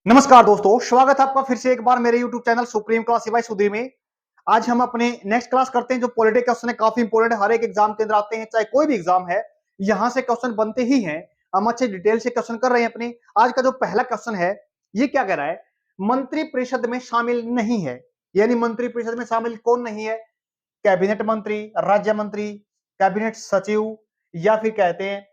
नमस्कार दोस्तों, स्वागत है आपका फिर से एक बार मेरे YouTube channel supreme class by Sudhir में। आज हम अपने नेक्स्ट क्लास करते हैं जो पॉलिटिकल क्वेश्चन है, काफी इंपॉर्टेंट हर एक एग्जाम के अंदर आते हैं, चाहे कोई भी एग्जाम है, यहां से क्वेश्चन बनते ही हैं। हम अच्छे डिटेल से क्वेश्चन कर रहे हैं अपने। आज का जो पहला क्वेश्चन है, ये क्या कह रहा है? मंत्रिपरिषद में शामिल नहीं है, यानी मंत्रिपरिषद में शामिल कौन नहीं है? कैबिनेट मंत्री, राज्य मंत्री, कैबिनेट सचिव, या फिर कहते हैं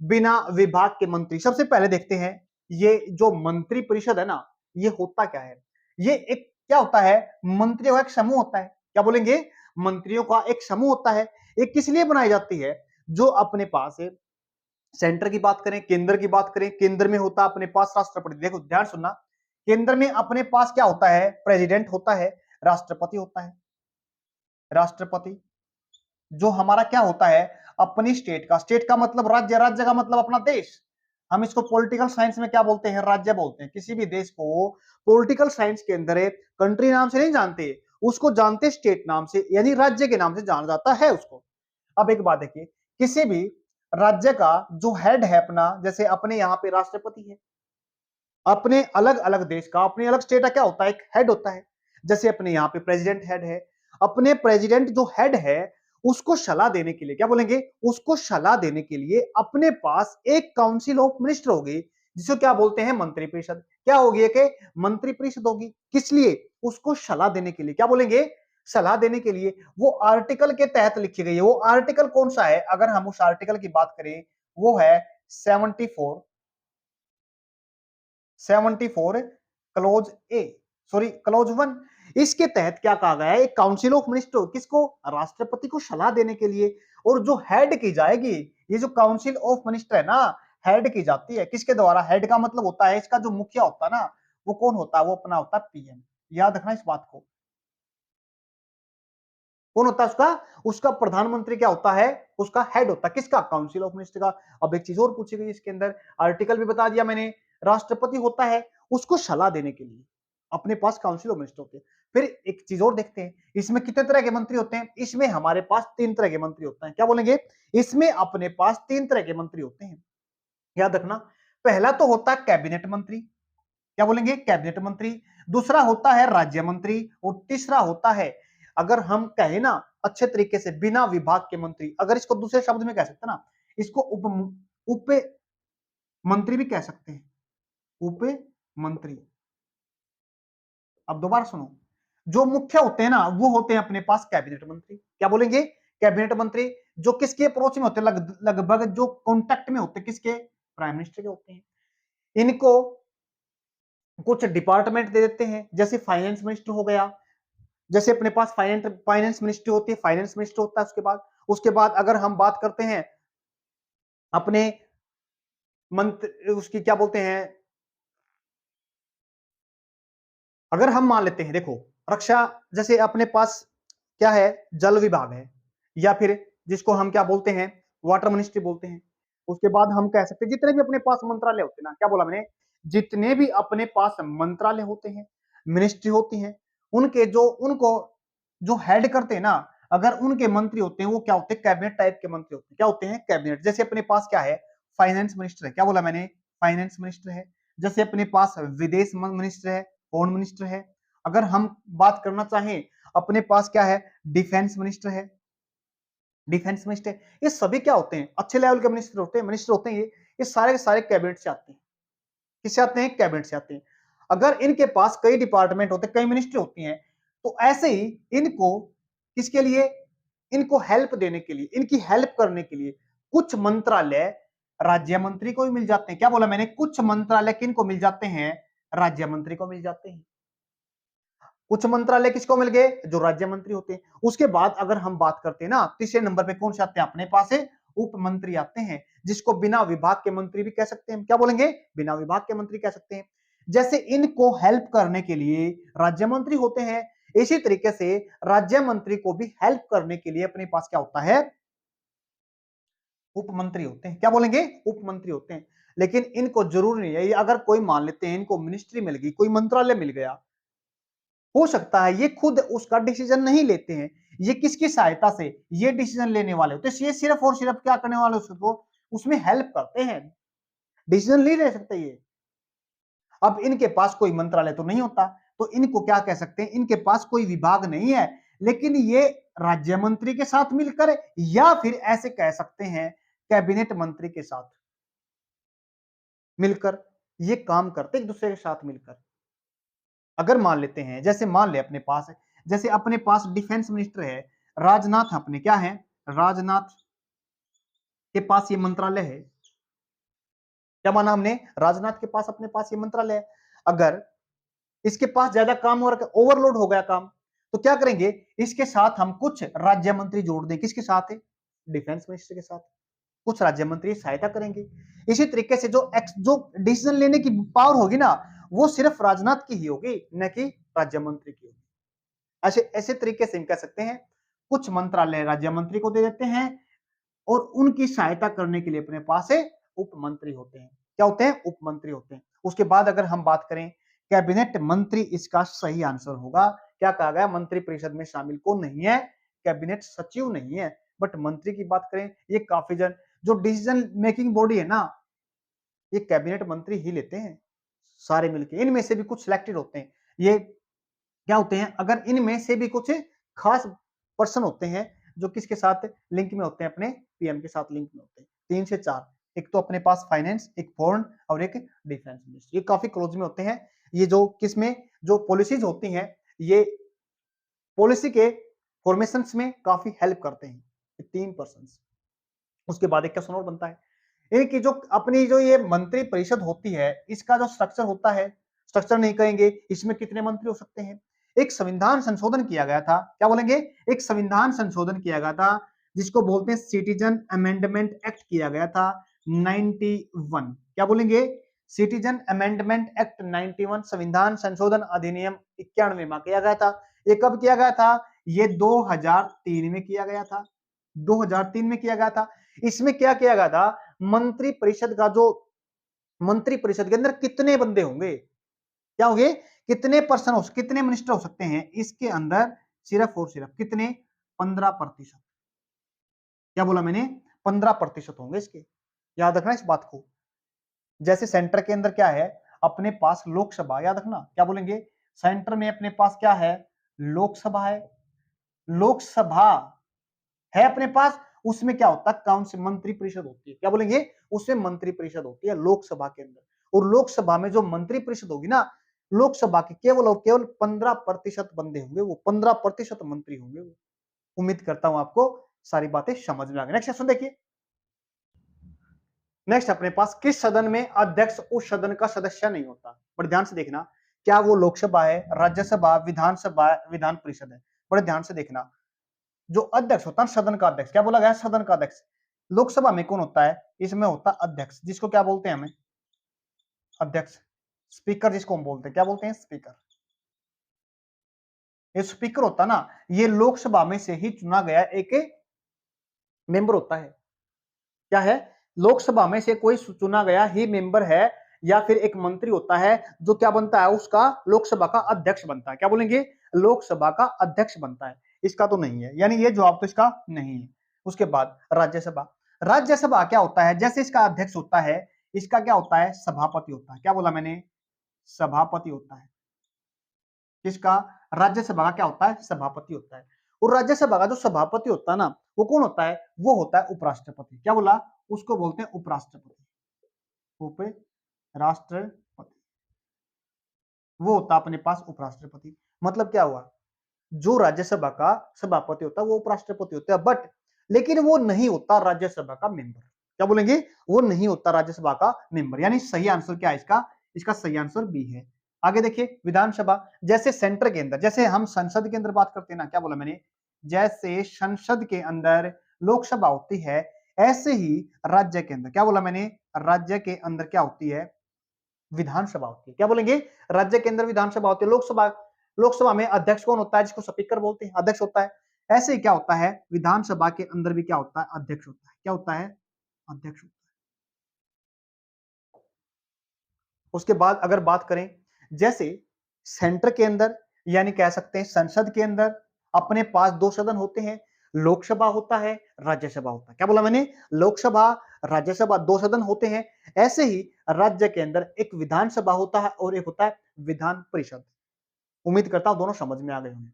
बिना विभाग के मंत्री। सबसे पहले देखते हैं, ये जो मंत्री परिषद है ना, ये होता क्या है? ये एक क्या होता है? मंत्रियों का एक समूह होता है। क्या बोलेंगे? मंत्रियों का एक समूह होता है। ये किस लिए बनाई जाती है? जो अपने पास है, सेंटर की बात करें, केंद्र की बात करें, केंद्र में होता है अपने पास राष्ट्रपति। देखो ध्यान सुनना, केंद्र में अपने पास क्या होता है? प्रेसिडेंट होता है, राष्ट्रपति होता है। राष्ट्रपति जो हमारा क्या होता है? अपनी स्टेट का मतलब राज्य, राज्य का मतलब अपना देश। हम इसको पॉलिटिकल साइंस में क्या बोलते हैं? राज्य बोलते हैं। किसी भी देश को पॉलिटिकल साइंस के अंदर कंट्री नाम से नहीं जानते, उसको जानते स्टेट नाम से, यानी राज्य के नाम से जाना जाता है उसको। अब एक बात देखिए, किसी भी राज्य का जो हेड है अपना, जैसे अपने यहाँ पे राष्ट्रपति है, अपने अलग अलग देश का, अपने अलग स्टेट का क्या होता है? एक हेड होता है। जैसे अपने यहाँ पे प्रेसिडेंट हेड है। अपने प्रेसिडेंट जो हेड है, उसको सलाह देने के लिए क्या बोलेंगे? उसको सलाह देने के लिए अपने पास एक काउंसिल ऑफ मिनिस्टर होगी, जिसको क्या बोलते हैं? मंत्रिपरिषद। क्या होगी? एक मंत्रिपरिषद होगी। किस लिए? उसको सलाह देने के लिए। क्या बोलेंगे? सलाह देने के लिए। वो आर्टिकल के तहत लिखी गई है। वो आर्टिकल कौन सा है? अगर हम उस आर्टिकल की बात करें, वो है 74, 74 क्लोज ए, सॉरी क्लोज 1। इसके तहत क्या कहा गया है? एक काउंसिल ऑफ मिनिस्टर, किसको? राष्ट्रपति को सलाह देने के लिए। और जो हेड की जाएगी, ये जो काउंसिल ऑफ मिनिस्टर है ना, हेड की जाती है किसके द्वारा? हेड का मतलब होता है, इसका जो मुखिया होता है ना, वो कौन होता है? वो अपना होता है पीएम। याद रखना इस बात को। कौन होता है उसका? उसका प्रधानमंत्री क्या होता है? उसका हेड होता है। किसका? काउंसिल ऑफ मिनिस्टर का। अब एक चीज और पूछी गई इसके अंदर, आर्टिकल भी बता दिया मैंने। राष्ट्रपति होता है उसको सलाह देने के लिए, अपने पास काउंसिल ऑफ मिनिस्टर होते हैं। फिर एक चीज और देखते हैं, इसमें कितने तरह के मंत्री होते हैं? इसमें हमारे पास 3 तरह के मंत्री होते हैं। क्या बोलेंगे? इसमें अपने पास 3 तरह के मंत्री होते हैं। याद रखना, पहला तो होता है कैबिनेट मंत्री। क्या बोलेंगे? कैबिनेट मंत्री। दूसरा होता है राज्य मंत्री। और तीसरा होता है, अगर हम कहें ना अच्छे तरीके से, बिना विभाग के मंत्री। अगर इसको दूसरे शब्द में कह सकते हैं ना, इसको उप मंत्री भी कह सकते हैं। उप मंत्री। अब दोबारा सुनो, जो मुख्य होते हैं ना, वो होते हैं अपने पास कैबिनेट मंत्री। क्या बोलेंगे? कैबिनेट मंत्री। जो किसके अप्रोच में होते हैं? लगभग जो कॉन्टेक्ट में होते हैं, किसके? प्राइम मिनिस्टर के होते हैं। इनको कुछ डिपार्टमेंट दे देते हैं, जैसे फाइनेंस मिनिस्टर हो गया। जैसे अपने पास फाइनेंस मिनिस्ट्री होती है, फाइनेंस मिनिस्टर होता है। उसके बाद अगर हम बात करते हैं अपने मंत्र, उसकी क्या बोलते हैं, अगर हम मान लेते हैं, देखो रक्षा, जैसे अपने पास क्या है? जल विभाग है, या फिर जिसको हम क्या बोलते हैं? वाटर मिनिस्ट्री बोलते हैं। उसके बाद हम कह सकते हैं जितने भी अपने पास मंत्रालय होते हैं ना, क्या बोला मैंने? जितने भी अपने पास मंत्रालय होते हैं, मिनिस्ट्री होती हैं, उनके जो उनको जो हेड करते हैं ना, अगर उनके मंत्री होते हैं, वो क्या होते हैं? कैबिनेट टाइप के मंत्री होते हैं। क्या होते हैं? कैबिनेट। जैसे अपने पास क्या है? फाइनेंस मिनिस्टर है। क्या बोला मैंने? फाइनेंस मिनिस्टर है। जैसे अपने पास विदेश मिनिस्टर है, फोरेन मिनिस्टर है। अगर हम बात करना चाहें, अपने पास क्या है? डिफेंस मिनिस्टर है। डिफेंस मिनिस्टर, ये सभी क्या होते हैं? अच्छे लेवल के मिनिस्टर होते हैं। ये सारे के सारे कैबिनेट से आते हैं। किससे आते हैं? कैबिनेट से आते हैं। अगर इनके पास कई डिपार्टमेंट होते हैं, कई मिनिस्ट्री होती हैं, तो ऐसे ही इनको किसके लिए? इनको हेल्प देने के लिए, इनकी हेल्प करने के लिए कुछ मंत्रालय राज्य मंत्री को भी मिल जाते हैं। क्या बोला मैंने? कुछ मंत्रालय किनको मिल जाते हैं? राज्य मंत्री को मिल जाते हैं। कुछ मंत्रालय किसको मिल गए? जो राज्य मंत्री होते हैं। उसके बाद अगर हम बात करते हैं ना, तीसरे नंबर पे कौन से आते हैं अपने पास? है उप मंत्री आते हैं, जिसको बिना विभाग के मंत्री भी कह सकते हैं। क्या बोलेंगे? बिना विभाग के मंत्री कह सकते हैं। जैसे इनको हेल्प करने के लिए राज्य मंत्री होते हैं, इसी तरीके से राज्य मंत्री को भी हेल्प करने के लिए अपने पास क्या होता है? उप मंत्री होते हैं। क्या बोलेंगे? उप मंत्री होते हैं। लेकिन इनको जरूर नहीं है, अगर कोई मान लेते हैं इनको मिनिस्ट्री मिल गई, कोई मंत्रालय मिल गया, हो सकता है ये खुद उसका डिसीजन नहीं लेते हैं, ये किसकी सहायता से ये डिसीजन लेने वाले होते हैं। ये सिर्फ और सिर्फ क्या करने वाले उसको, उसमें हेल्प करते हैं, डिसीजन नहीं ले सकते ये। अब इनके पास कोई मंत्रालय तो नहीं होता, तो इनको क्या कह सकते हैं, इनके पास कोई विभाग नहीं है, लेकिन ये राज्य मंत्री के साथ मिलकर, या फिर ऐसे कह सकते हैं कैबिनेट मंत्री के साथ मिलकर ये काम करते एक दूसरे के साथ मिलकर। अगर मान लेते हैं, जैसे मान ले अपने पास है, जैसे अपने पास डिफेंस मिनिस्टर है राजनाथ, अपने क्या है, राजनाथ के पास ये मंत्रालय है। क्या माना हमने, राजनाथ के पास अपने पास ये मंत्रालय है। अगर इसके पास ज्यादा काम और ओवरलोड हो गया काम, तो क्या करेंगे, इसके साथ हम कुछ राज्य मंत्री जोड़ दें, किसके साथ है, डिफेंस मिनिस्टर के साथ कुछ राज्य मंत्री सहायता करेंगे। इसी तरीके से जो डिसीजन लेने की पावर होगी ना, वो सिर्फ राजनाथ की ही होगी, न कि राज्य मंत्री की होगी। ऐसे ऐसे तरीके से हम कह सकते हैं कुछ मंत्रालय राज्य मंत्री को दे देते हैं, और उनकी सहायता करने के लिए अपने पास है उप मंत्री होते हैं। क्या होते हैं, उप मंत्री होते हैं। उसके बाद अगर हम बात करें कैबिनेट मंत्री, इसका सही आंसर होगा, क्या कहा गया, मंत्री परिषद में शामिल कौन नहीं है, कैबिनेट सचिव नहीं है। बट मंत्री की बात करें, ये काफी जन जो डिसीजन मेकिंग बॉडी है ना, ये कैबिनेट मंत्री ही लेते हैं सारे मिलके। इनमें से भी कुछ सिलेक्टेड होते हैं, ये क्या होते हैं, अगर इनमें से भी कुछ खास पर्सन होते हैं जो किसके साथ लिंक में होते हैं, अपने पीएम के साथ लिंक में होते हैं, 3 से 4, एक तो अपने पास फाइनेंस, एक फॉरेन और एक डिफेंस मिनिस्टर, ये काफी क्लोज में होते हैं। ये जो किसमें जो पॉलिसीज होती हैं, ये पॉलिसी के फॉर्मेशन में काफी हेल्प करते हैं, ये 3 पर्सन। उसके बाद एक क्वेश्चन और बनता है, इनकी जो अपनी जो ये मंत्री परिषद होती है, इसका जो स्ट्रक्चर होता है, स्ट्रक्चर नहीं कहेंगे, इसमें कितने मंत्री हो सकते हैं। एक संविधान संशोधन किया गया था, क्या बोलेंगे, एक संविधान संशोधन किया गया था, जिसको बोलते हैं सिटीजन अमेंडमेंट एक्ट किया गया था 91। क्या बोलेंगे, सिटीजन अमेंडमेंट एक्ट 91, संविधान संशोधन अधिनियम 91 में किया गया था। ये कब किया गया था, ये 2003 में किया गया था, 2003 में किया गया था। इसमें क्या किया गया था, मंत्री परिषद का जो मंत्री परिषद के अंदर कितने बंदे होंगे, क्या होंगे, कितने पर्सन हो, कितने मिनिस्टर हो सकते हैं इसके अंदर, सिर्फ और सिर्फ कितने, 15%। क्या बोला मैंने, 15% होंगे इसके, याद रखना इस बात को। जैसे सेंटर के अंदर क्या है, अपने पास लोकसभा, याद रखना, क्या बोलेंगे, सेंटर में अपने पास क्या है, लोकसभा है, लोकसभा है अपने पास, उसमें क्या होता है, काउंसिल, मंत्री परिषद होती है, क्या बोलेंगे, उसमें मंत्री परिषद होती है लोकसभा के अंदर। और लोकसभा में जो मंत्री परिषद होगी ना, लोकसभा के केवल और केवल 15% बंदे होंगे, वो 15% मंत्री होंगे वो। उम्मीद करता हूं आपको सारी बातें समझ में आ गई। नेक्स्ट क्वेश्चन देखिए, नेक्स्ट अपने पास, किस सदन में अध्यक्ष उस सदन का सदस्य नहीं होता। बड़े ध्यान से देखना, क्या वो लोकसभा है, राज्यसभा, विधानसभा, विधान परिषद है। बड़े ध्यान से देखना, जो अध्यक्ष होता है सदन का अध्यक्ष, क्या बोला गया, सदन का अध्यक्ष। लोकसभा में कौन होता है, इसमें होता है अध्यक्ष, जिसको क्या बोलते हैं हमें, अध्यक्ष। स्पीकर जिसको हम बोलते हैं, क्या बोलते हैं, स्पीकर। ये स्पीकर होता है ना, ये लोकसभा में से ही चुना गया एक मेंबर होता है। क्या है, लोकसभा में से कोई चुना गया ही मेंबर है, या फिर एक मंत्री होता है जो क्या बनता है, उसका लोकसभा का अध्यक्ष बनता है। क्या बोलेंगे, लोकसभा का अध्यक्ष बनता है। इसका तो नहीं है, यानी ये जवाब तो इसका नहीं है। उसके बाद राज्यसभा, राज्यसभा क्या होता है, जैसे इसका अध्यक्ष होता है, इसका क्या होता है, सभापति होता है। क्या बोला मैंने, सभापति होता है। किसका, राज्यसभा का क्या होता है, सभापति होता है। और राज्यसभा का जो सभापति होता है ना, वो कौन होता है, वो होता है उपराष्ट्रपति। क्या बोला, उसको बोलते हैं उपराष्ट्रपति, उपराष्ट्रपति, वो होता है अपने पास उपराष्ट्रपति। मतलब क्या हुआ, जो राज्यसभा का सभापति होता है वो उपराष्ट्रपति होता है, बट लेकिन वो नहीं होता राज्यसभा का मेंबर। क्या बोलेंगे, वो नहीं होता राज्यसभा का मेंबर। यानी सही आंसर क्या है इसका, इसका सही आंसर बी है। आगे देखिए, विधानसभा, जैसे सेंटर के अंदर, जैसे हम संसद के अंदर बात करते हैं ना, क्या बोला मैंने, जैसे संसद के अंदर लोकसभा होती है, ऐसे ही राज्य के अंदर, क्या बोला मैंने, राज्य के अंदर क्या होती है, विधानसभा होती है। क्या बोलेंगे, राज्य के अंदर विधानसभा होती है। लोकसभा, लोकसभा में अध्यक्ष कौन होता है, जिसको स्पीकर बोलते हैं, अध्यक्ष होता है। ऐसे ही क्या होता है, विधानसभा के अंदर भी क्या होता है, अध्यक्ष होता है। क्या होता है, अध्यक्ष होता है। उसके बाद अगर बात करें, जैसे सेंटर के अंदर, यानी कह सकते हैं संसद के अंदर अपने पास 2 सदन होते हैं, लोकसभा होता है, राज्यसभा होता है। क्या बोला मैंने, लोकसभा, राज्यसभा, 2 सदन होते हैं। ऐसे ही राज्य के अंदर एक विधानसभा होता है और एक होता है विधान परिषद। उम्मीद करता हूं दोनों समझ में आ गए होंगे।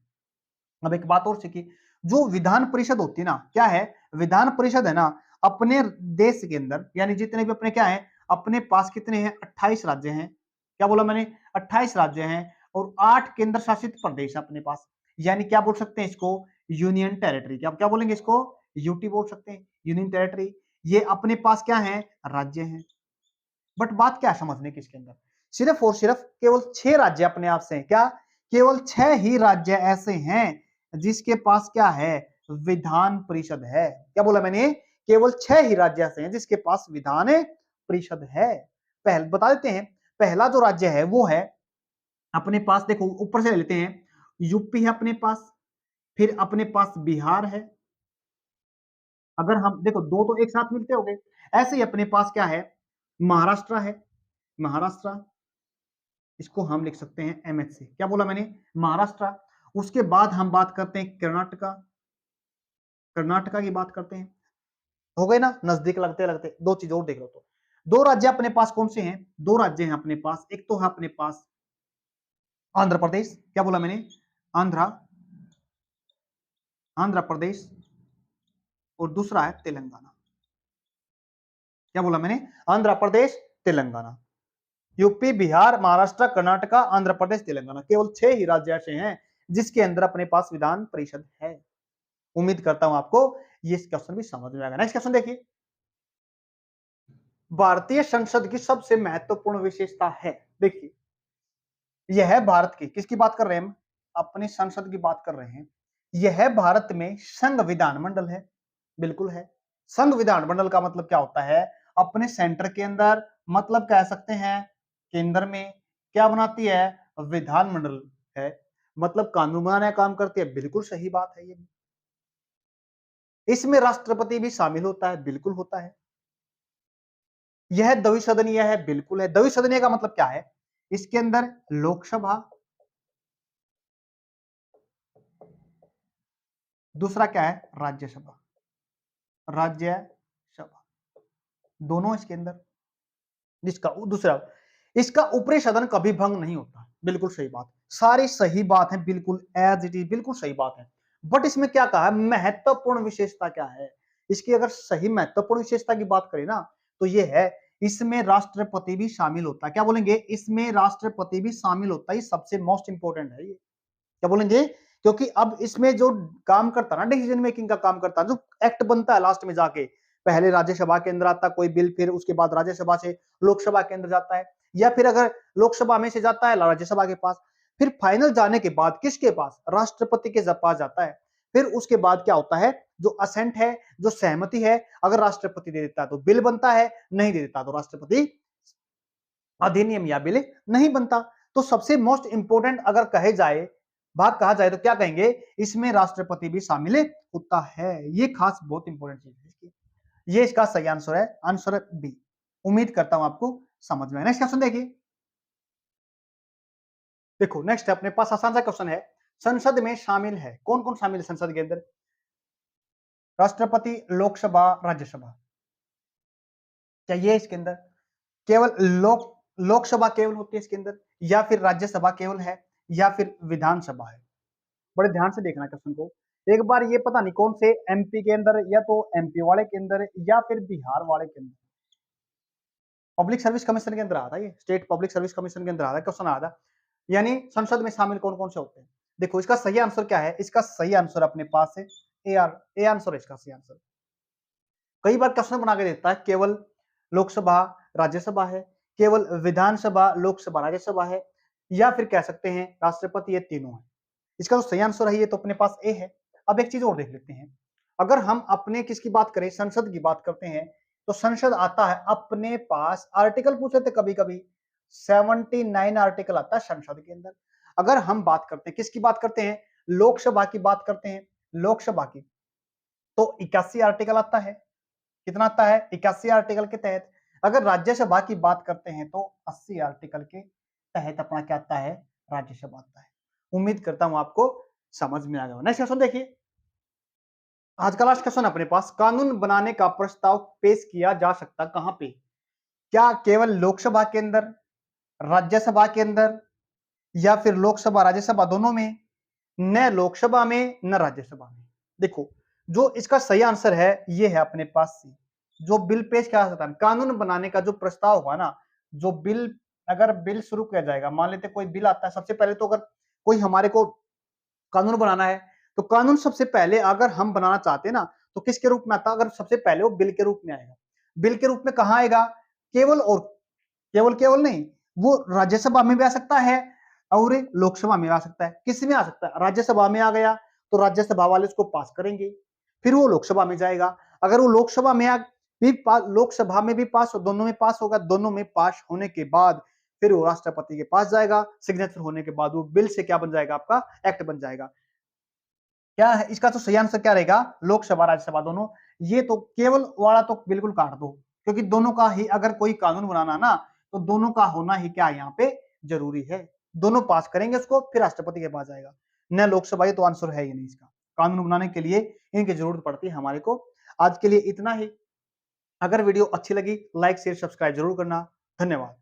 अब एक बात और सीखी, जो विधान परिषद होती है ना, क्या है विधान परिषद है ना, अपने देश के अंदर यानी जितने भी अपने क्या है, अपने पास कितने हैं, 28 राज्य हैं। क्या बोला मैंने, 28 राज्य हैं और 8 केंद्र शासित प्रदेश अपने पास, यानी क्या बोल सकते हैं इसको, यूनियन टेरिटरी। क्या क्या बोलेंगे इसको, यूटी बोल सकते हैं, यूनियन टेरिटरी। ये अपने पास क्या है, राज्य हैं। बट बात क्या समझने की इसके अंदर, सिर्फ और सिर्फ केवल 6 राज्य अपने आप से हैं। क्या, केवल 6 ही राज्य ऐसे हैं जिसके पास क्या है, विधान परिषद है। क्या बोला मैंने, केवल 6 ही राज्य ऐसे हैं जिसके पास विधान परिषद है। पहले बता देते हैं, पहला जो राज्य है वो है अपने पास, देखो ऊपर से ले लेते हैं, यूपी है अपने पास, फिर अपने पास बिहार है। अगर हम देखो दो तो एक साथ मिलते हो गए, ऐसे ही अपने पास क्या है, महाराष्ट्र है, महाराष्ट्र, इसको हम लिख सकते हैं एमएच से। क्या बोला मैंने, महाराष्ट्र। उसके बाद हम बात करते हैं कर्नाटका, कर्नाटका की बात करते हैं। हो गए ना, नजदीक लगते लगते। दो चीज और देख लो, तो दो राज्य अपने पास कौन से हैं, दो राज्य हैं अपने पास, एक तो है अपने पास आंध्र प्रदेश। क्या बोला मैंने, आंध्र, आंध्र प्रदेश, और दूसरा है तेलंगाना। क्या बोला मैंने, आंध्र प्रदेश, तेलंगाना। यूपी, बिहार, महाराष्ट्र, कर्नाटका, आंध्र प्रदेश, तेलंगाना, केवल 6 ही राज्य ऐसे हैं जिसके अंदर अपने पास विधान परिषद है। उम्मीद करता हूं आपको ये क्वेश्चन भी समझ में आएगा। नेक्स्ट क्वेश्चन देखिए, भारतीय संसद की सबसे महत्वपूर्ण विशेषता है। देखिए, यह है भारत की, किसकी बात कर रहे हैं हम, अपने संसद की बात कर रहे हैं। यह भारत में संघ विधान मंडल है, बिल्कुल है। संघ विधान मंडल का मतलब क्या होता है, अपने सेंटर के अंदर, मतलब कह सकते हैं केंद्र में क्या बनाती है, विधान मंडल है, मतलब कानून बनाने का काम करती है। बिल्कुल सही बात है ये। इसमें राष्ट्रपति भी शामिल होता है, बिल्कुल होता है। यह द्विसदनीय है, बिल्कुल है। द्विसदनीय का मतलब क्या है, इसके अंदर लोकसभा, दूसरा क्या है, राज्यसभा, राज्यसभा, दोनों इसके अंदर। जिसका दूसरा, इसका ऊपरी सदन कभी भंग नहीं होता, बिल्कुल सही बात, सारी सही बात है, बिल्कुल एज इट इज, बिल्कुल सही बात है। बट इसमें क्या कहा है, महत्वपूर्ण विशेषता क्या है, इसकी अगर सही महत्वपूर्ण विशेषता की बात करें ना, तो ये है इसमें राष्ट्रपति भी शामिल होता है। क्या बोलेंगे, इसमें राष्ट्रपति भी शामिल होता है, ये सबसे मोस्ट इंपोर्टेंट है ये। क्या बोलेंगे, क्योंकि अब इसमें जो काम करता है ना, डिसीजन मेकिंग का काम करता है, जो एक्ट बनता है लास्ट में जाके, पहले राज्यसभा के अंदर आता कोई बिल, फिर उसके बाद राज्यसभा से लोकसभा के अंदर जाता है, या फिर अगर लोकसभा में से जाता है राज्यसभा के पास, फिर फाइनल जाने के बाद किसके पास, राष्ट्रपति के पास जाता है। फिर उसके बाद क्या होता है, जो असेंट है, जो सहमति है, अगर राष्ट्रपति दे देता है तो बिल बनता है, नहीं दे देता तो राष्ट्रपति अधिनियम या बिल नहीं बनता। तो सबसे मोस्ट इंपोर्टेंट अगर कहे जाए, बात कहा जाए तो क्या कहेंगे, इसमें राष्ट्रपति भी शामिल होता है। ये खास बहुत इंपॉर्टेंट चीज है इसकी। ये इसका सही आंसर है, आंसर बी। उम्मीद करता हूं आपको समझ में आया। नेक्स्ट क्वेश्चन देखिए, देखो नेक्स्ट है अपने पास आसान सा क्वेश्चन है, संसद में शामिल है, कौन कौन शामिल है संसद के अंदर, राष्ट्रपति, लोकसभा, राज्यसभा। क्या ये इसके अंदर केवल लोकसभा केवल होती है इसके अंदर, या फिर राज्यसभा केवल है, या फिर विधानसभा है। बड़े ध्यान से देखना क्वेश्चन को एक बार, ये पता नहीं कौन से एमपी के अंदर, या तो एमपी वाले के अंदर, या फिर बिहार वाले के अंदर, पब्लिक सर्विस कमीशन के अंदर आता है, ये स्टेट पब्लिक सर्विस कमीशन के अंदर आता है क्वेश्चन, आता है यानी संसद में शामिल कौन कौन से होते हैं। देखो इसका सही आंसर क्या है, इसका सही आंसर अपने पास है ए आंसर है इसका सही आंसर। कई बार क्वेश्चन बना के देता है केवल लोकसभा राज्यसभा है, केवल विधानसभा लोकसभा राज्यसभा है, या फिर कह सकते हैं राष्ट्रपति, ये तीनों है। इसका जो सही आंसर है ये तो अपने पास ए है। अब एक चीज और देख लेते हैं, अगर हम अपने किसकी बात करें, संसद की बात करते हैं, तो संसद आता है अपने पास, आर्टिकल पूछे थे कभी कभी, 79 आर्टिकल आता है संसद के अंदर। अगर हम बात करते हैं, किसकी बात करते हैं, लोकसभा की बात करते हैं, लोकसभा की, तो 81 आर्टिकल आता है। कितना आता है, 81 आर्टिकल के तहत। अगर राज्यसभा की बात करते हैं तो 80 आर्टिकल के तहत अपना क्या आता है, राज्यसभा आता है। उम्मीद करता हूं आपको समझ में आ गया। नेक्स्ट क्वेश्चन देखिए, आज का लास्ट क्वेश्चन अपने पास, कानून बनाने का प्रस्ताव पेश किया जा सकता कहां पे? क्या केवल लोकसभा के अंदर, राज्यसभा के अंदर, या फिर लोकसभा राज्यसभा दोनों में? न लोकसभा में न राज्यसभा में। देखो, जो इसका सही आंसर है ये है अपने पास जो बिल पेश किया जाता है, कानून बनाने का जो प्रस्ताव हुआ ना, जो बिल, अगर बिल शुरू किया जाएगा, मान लेते कोई बिल आता है, सबसे पहले तो अगर कोई हमारे को कानून बनाना है, तो कानून सबसे पहले अगर हम बनाना चाहते हैं ना, तो किसके रूप में आता है? अगर सबसे पहले वो बिल के रूप में आएगा। बिल के रूप में कहां आएगा? केवल और केवल केवल नहीं, वो राज्यसभा में भी आ सकता है और लोकसभा में आ सकता है। किस में आ सकता है? राज्यसभा में आ गया तो राज्यसभा वाले उसको पास करेंगे, फिर वो लोकसभा में जाएगा। अगर वो लोकसभा में लोकसभा में भी पास, दोनों में पास होगा, दोनों में पास होने के बाद फिर वो राष्ट्रपति के पास जाएगा, सिग्नेचर होने के बाद वो बिल से क्या बन जाएगा? आपका एक्ट बन जाएगा। क्या है इसका? तो सही आंसर क्या रहेगा? लोकसभा राज्यसभा दोनों। ये तो केवल वाला तो बिल्कुल काट दो, क्योंकि दोनों का ही अगर कोई कानून बनाना ना, तो दोनों का होना ही क्या यहाँ पे जरूरी है। दोनों पास करेंगे उसको, फिर राष्ट्रपति के पास जाएगा। न लोकसभा, ये तो आंसर है ही नहीं इसका। कानून बनाने के लिए इनकी जरूरत पड़ती है हमारे को। आज के लिए इतना ही। अगर वीडियो अच्छी लगी, लाइक शेयर सब्सक्राइब जरूर करना। धन्यवाद।